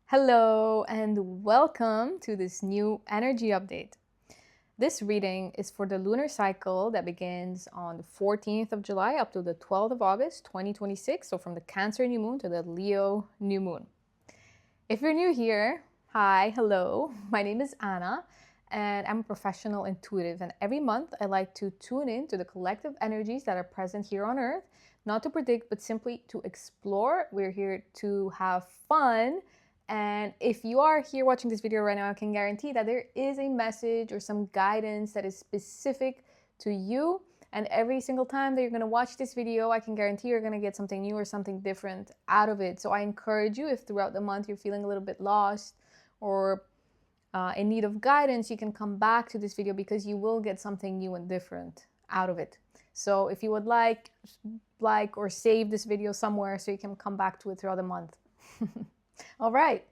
Hello and welcome to this new energy update. This reading is for the lunar cycle that begins on the 14th of July up to the 12th of August 2026, so from the Cancer new moon to the Leo new moon. If you're new here, hi, hello, my name is Anna and I'm a professional intuitive, and every month I like to tune in to the collective energies that are present here on Earth, not to predict but simply to explore. We're here to have fun. And if you are here watching this video right now, I can guarantee that there is a message or some guidance that is specific to you. And every single time that you're going to watch this video, I can guarantee you're going to get something new or something different out of it. So I encourage you, if throughout the month you're feeling a little bit lost or in need of guidance, you can come back to this video because you will get something new and different out of it. So if you would like or save this video somewhere so you can come back to it throughout the month. All right,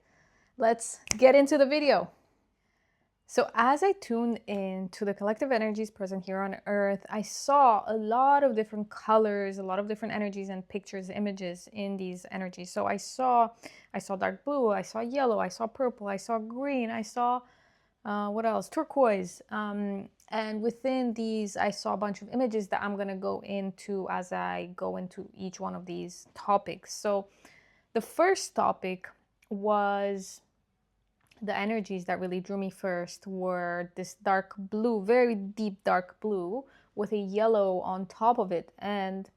let's get into the video. So as I tuned in to the collective energies present here on Earth, I saw a lot of different colors, a lot of different energies and pictures, images in these energies. So I saw dark blue, I saw yellow, I saw purple, I saw green, I saw, what else? Turquoise. And within these, I saw a bunch of images that I'm going to go into as I go into each one of these topics. So the first topic was the energies that really drew me first were this dark blue, very deep dark blue with a yellow on top of it. And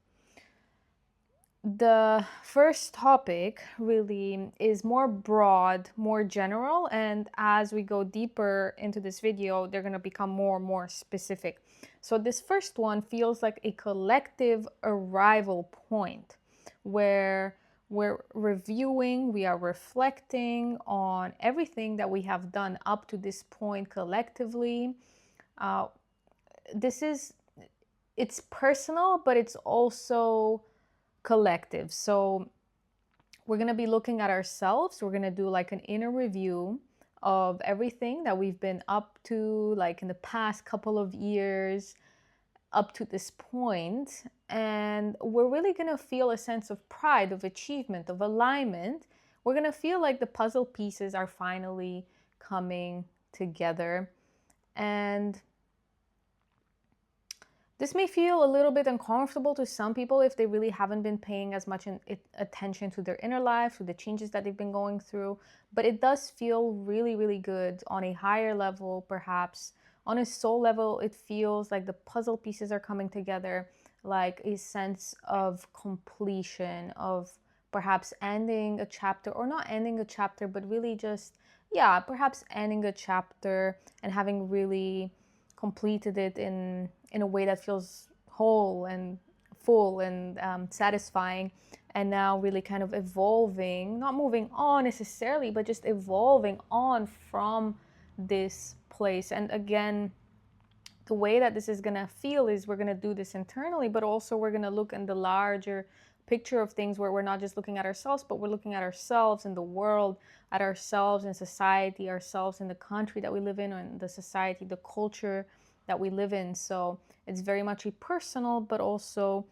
the first topic really is more broad, more general, and as we go deeper into this video, they're going to become more and more specific. So this first one feels like a collective arrival point where we're reviewing, we are reflecting on everything that we have done up to this point collectively. It's personal, but it's also collective. So we're going to be looking at ourselves. We're going to do like an inner review of everything that we've been up to, like in the past couple of years, up to this point. And we're really going to feel a sense of pride, of achievement, of alignment. We're going to feel like the puzzle pieces are finally coming together. And this may feel a little bit uncomfortable to some people if they really haven't been paying as much attention to their inner life, to the changes that they've been going through. But it does feel really, really good on a higher level, perhaps. On a soul level, it feels like the puzzle pieces are coming together, like a sense of completion, of perhaps ending a chapter, or not ending a chapter, but really just, yeah, perhaps ending a chapter and having really completed it in a way that feels whole and full and satisfying, and now really kind of evolving, not moving on necessarily, but just evolving on from this place. And again, the way that this is going to feel is we're going to do this internally, but also we're going to look in the larger picture of things where we're not just looking at ourselves, but we're looking at ourselves in the world, at ourselves in society, ourselves in the country that we live in, or in the society, the culture that we live in. So it's very much a personal, but also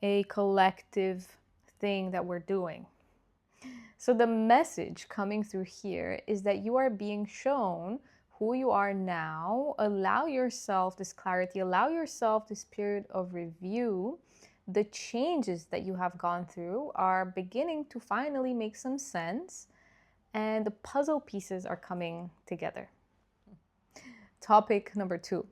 a collective thing that we're doing. So the message coming through here is that you are being shown who you are now. Allow yourself this clarity, allow yourself this period of review. The changes that you have gone through are beginning to finally make some sense, and the puzzle pieces are coming together. Topic number 2.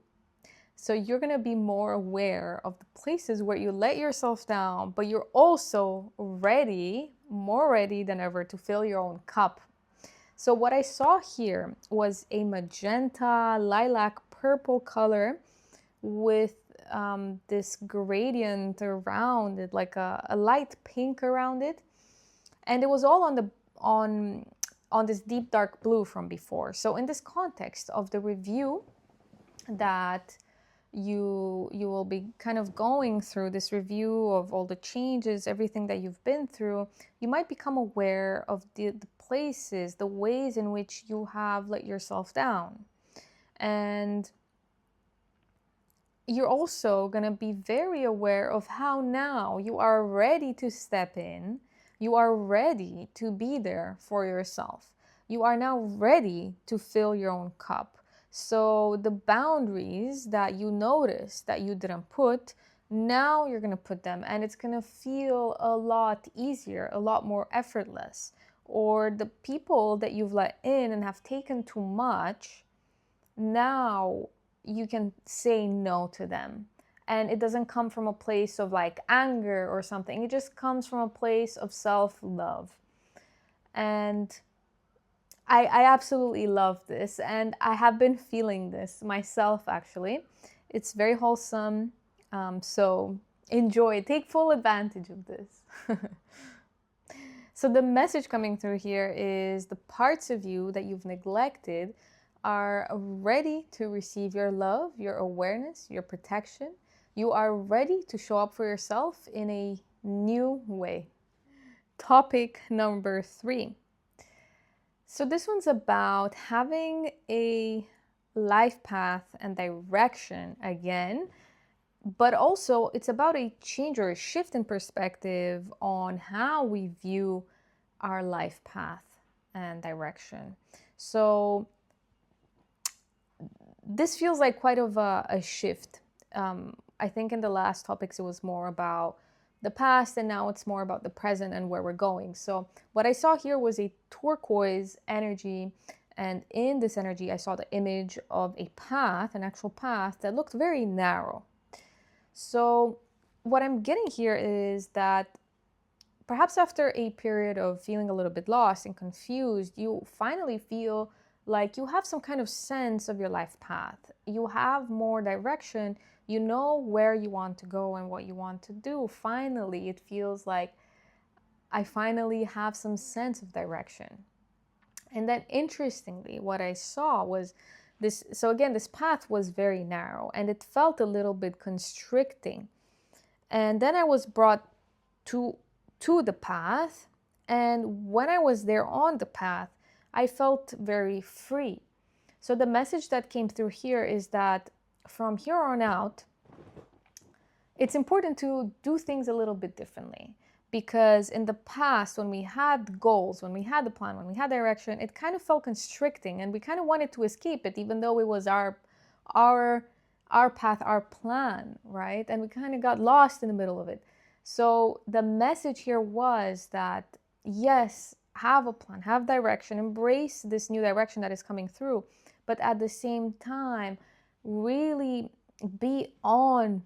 So you're going to be more aware of the places where you let yourself down, but you're also ready, more ready than ever, to fill your own cup. So what I saw here was a magenta, lilac, purple color with this gradient around it, like a light pink around it. And it was all on this deep dark blue from before. So in this context of the review that you will be kind of going through, this review of all the changes, everything that you've been through, you might become aware of the places, the ways in which you have let yourself down. And you're also going to be very aware of how now you are ready to step in, you are ready to be there for yourself. You are now ready to fill your own cup. So the boundaries that you noticed that you didn't put, now you're going to put them, and it's going to feel a lot easier, a lot more effortless. Or the people that you've let in and have taken too much, now you can say no to them. And it doesn't come from a place of like anger or something. It just comes from a place of self-love. And I absolutely love this. And I have been feeling this myself, actually. It's very wholesome. So enjoy, take full advantage of this. So the message coming through here is the parts of you that you've neglected are ready to receive your love, your awareness, your protection. You are ready to show up for yourself in a new way. Topic number 3. So this one's about having a life path and direction again, but also it's about a change or a shift in perspective on how we view our life path and direction. So this feels like quite of a shift. I think in the last topics it was more about the past, and now it's more about the present and where we're going. So what I saw here was a turquoise energy, and in this energy I saw the image of a path, an actual path that looked very narrow. So what I'm getting here is that perhaps after a period of feeling a little bit lost and confused, you finally feel like you have some kind of sense of your life path. You have more direction. You know where you want to go and what you want to do. Finally, it feels like I finally have some sense of direction. And then interestingly, what I saw was this. So again, this path was very narrow and it felt a little bit constricting. And then I was brought to the path. And when I was there on the path, I felt very free. So the message that came through here is that from here on out, it's important to do things a little bit differently. Because in the past, when we had goals, when we had the plan, when we had direction, it kind of felt constricting and we kind of wanted to escape it, even though it was our path, our plan, right? And we kind of got lost in the middle of it. So the message here was that, yes, have a plan, have direction, embrace this new direction that is coming through, but at the same time, really be on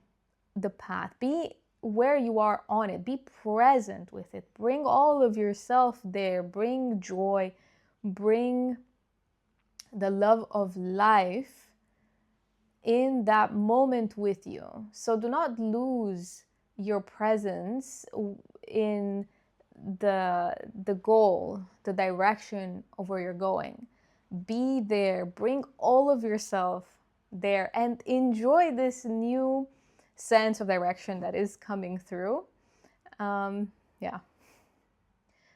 the path, be where you are on it, be present with it, bring all of yourself there, bring joy, bring the love of life in that moment with you. So do not lose your presence in the goal, the direction of where you're going. Be there, bring all of yourself there, and enjoy this new sense of direction that is coming through. Yeah.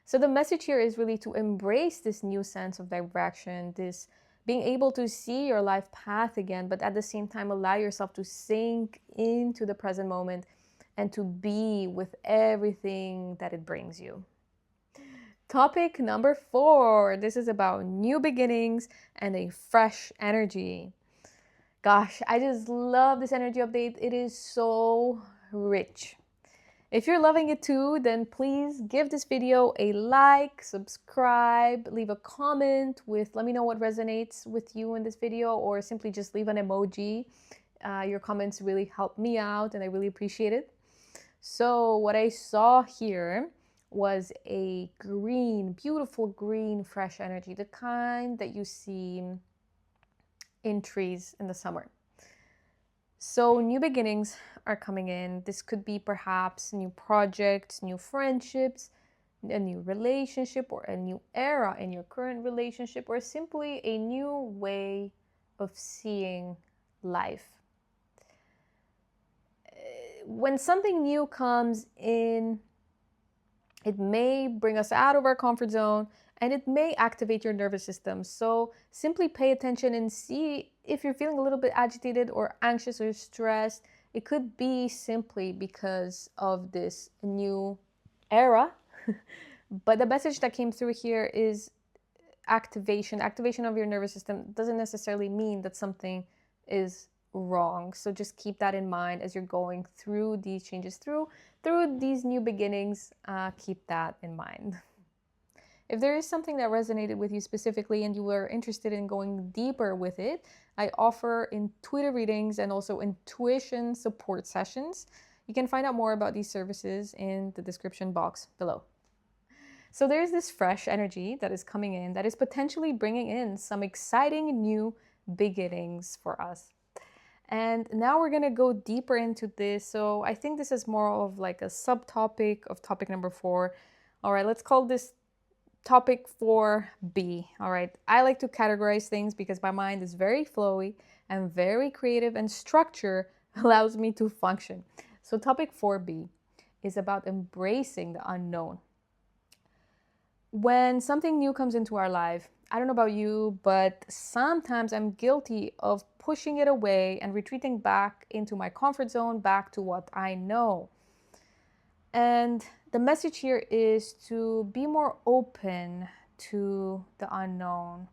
So the message here is really to embrace this new sense of direction, this being able to see your life path again, but at the same time allow yourself to sink into the present moment and to be with everything that it brings you. Topic number 4. This is about new beginnings and a fresh energy. Gosh, I just love this energy update. It is so rich. If you're loving it too, then please give this video a like, subscribe, leave a comment let me know what resonates with you in this video, or simply just leave an emoji. Your comments really help me out and I really appreciate it. So what I saw here was a green, beautiful green, fresh energy, the kind that you see in trees in the summer. So new beginnings are coming in. This could be perhaps new projects, new friendships, a new relationship, or a new era in your current relationship, or simply a new way of seeing life. When something new comes in, it may bring us out of our comfort zone and it may activate your nervous system. So simply pay attention and see if you're feeling a little bit agitated or anxious or stressed. It could be simply because of this new era. But the message that came through here is activation of your nervous system doesn't necessarily mean that something is wrong. So just keep that in mind as you're going through these changes, through these new beginnings. Keep that in mind. If there is something that resonated with you specifically and you were interested in going deeper with it, I offer intuitive readings and also intuition support sessions. You can find out more about these services in the description box below. So there's this fresh energy that is coming in that is potentially bringing in some exciting new beginnings for us. And now we're going to go deeper into this. So I think this is more of like a subtopic of topic number 4. All right, let's call this topic 4B. All right, I like to categorize things because my mind is very flowy and very creative, and structure allows me to function. So topic 4B is about embracing the unknown. When something new comes into our life, I don't know about you, but sometimes I'm guilty of pushing it away and retreating back into my comfort zone, back to what I know. And the message here is to be more open to the unknown.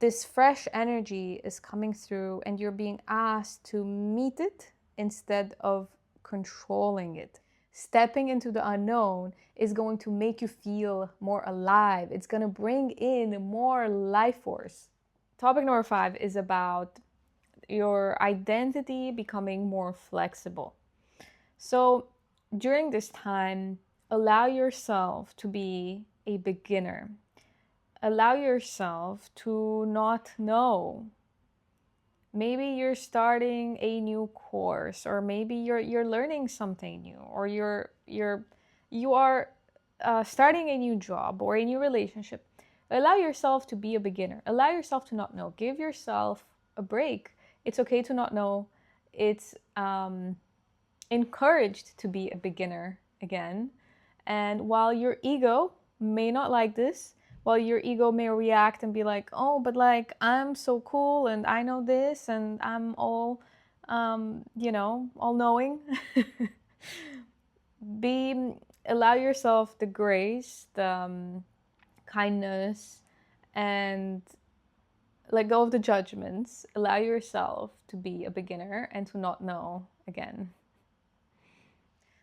This fresh energy is coming through and you're being asked to meet it instead of controlling it. Stepping into the unknown is going to make you feel more alive. It's going to bring in more life force. Topic number 5 is about your identity becoming more flexible. So during this time, allow yourself to be a beginner. Allow yourself to not know. Maybe you're starting a new course, or maybe you're learning something new, or you are starting a new job or a new relationship. Allow yourself to be a beginner. Allow yourself to not know. Give yourself a break. It's okay to not know. It's encouraged to be a beginner again. And while your ego may not like this, while your ego may react and be like, oh, but like, I'm so cool and I know this and I'm all, all knowing. Allow yourself the grace, the kindness, and let go of the judgments. Allow yourself to be a beginner and to not know again.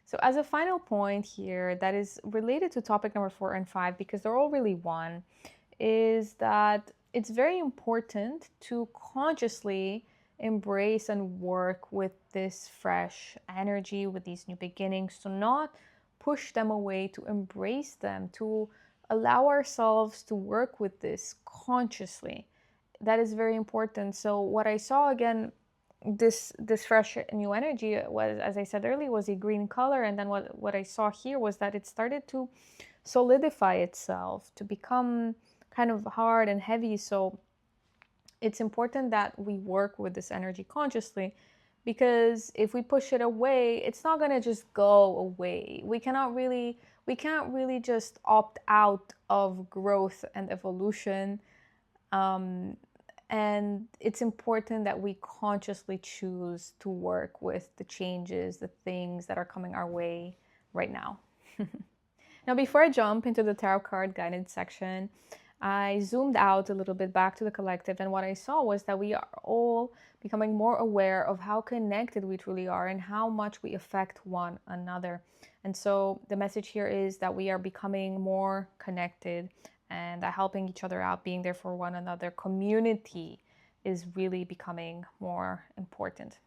So as a final point here that is related to topic number 4 and 5, because they're all really one, is that it's very important to consciously embrace and work with this fresh energy, with these new beginnings, to not push them away, to embrace them, to allow ourselves to work with this consciously. That is very important. So what I saw again, this fresh new energy was, as I said earlier, was a green color, and then what I saw here was that it started to solidify itself, to become kind of hard and heavy. So it's important that we work with this energy consciously, because if we push it away, it's not going to just go away. We can't really just opt out of growth and evolution. And it's important that we consciously choose to work with the changes, the things that are coming our way right now. Now, before I jump into the tarot card guidance section, I zoomed out a little bit back to the collective, and what I saw was that we are all becoming more aware of how connected we truly are and how much we affect one another. And so the message here is that we are becoming more connected and helping each other out, being there for one another. Community is really becoming more important.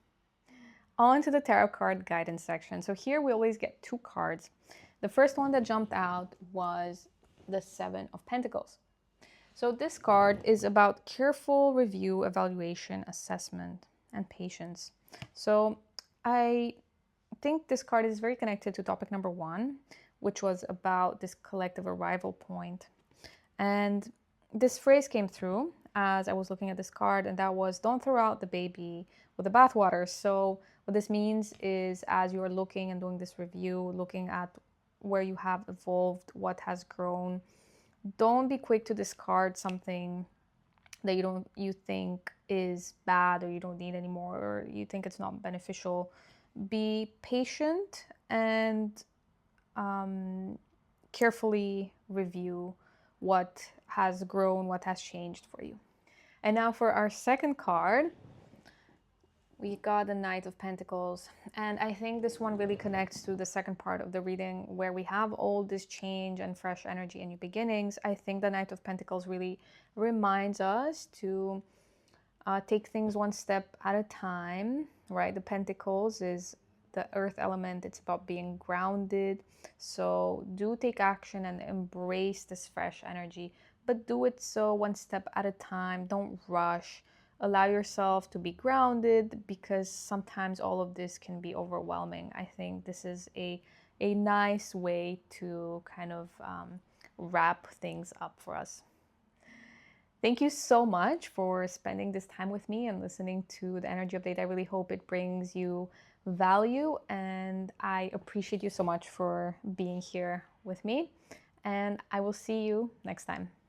On to the tarot card guidance section. So here we always get 2 cards. The first one that jumped out was the 7 of Pentacles. So this card is about careful review, evaluation, assessment, and patience. So I think this card is very connected to topic number 1, which was about this collective arrival point. And this phrase came through as I was looking at this card, and that was, don't throw out the baby with the bathwater. So what this means is, as you are looking and doing this review, looking at where you have evolved, what has grown, don't be quick to discard something that you think is bad, or you don't need anymore, or you think it's not beneficial. Be patient and carefully review what has grown, what has changed for you. And now for our second card, we got the Knight of Pentacles. And I think this one really connects to the second part of the reading where we have all this change and fresh energy and new beginnings. I think the Knight of Pentacles really reminds us to take things one step at a time, right? The Pentacles is the earth element. It's about being grounded. So do take action and embrace this fresh energy, but do it so one step at a time. Don't rush. Allow yourself to be grounded, because sometimes all of this can be overwhelming. I think this is a nice way to kind of wrap things up for us. Thank you so much for spending this time with me and listening to the energy update. I really hope it brings you value, and I appreciate you so much for being here with me. And I will see you next time.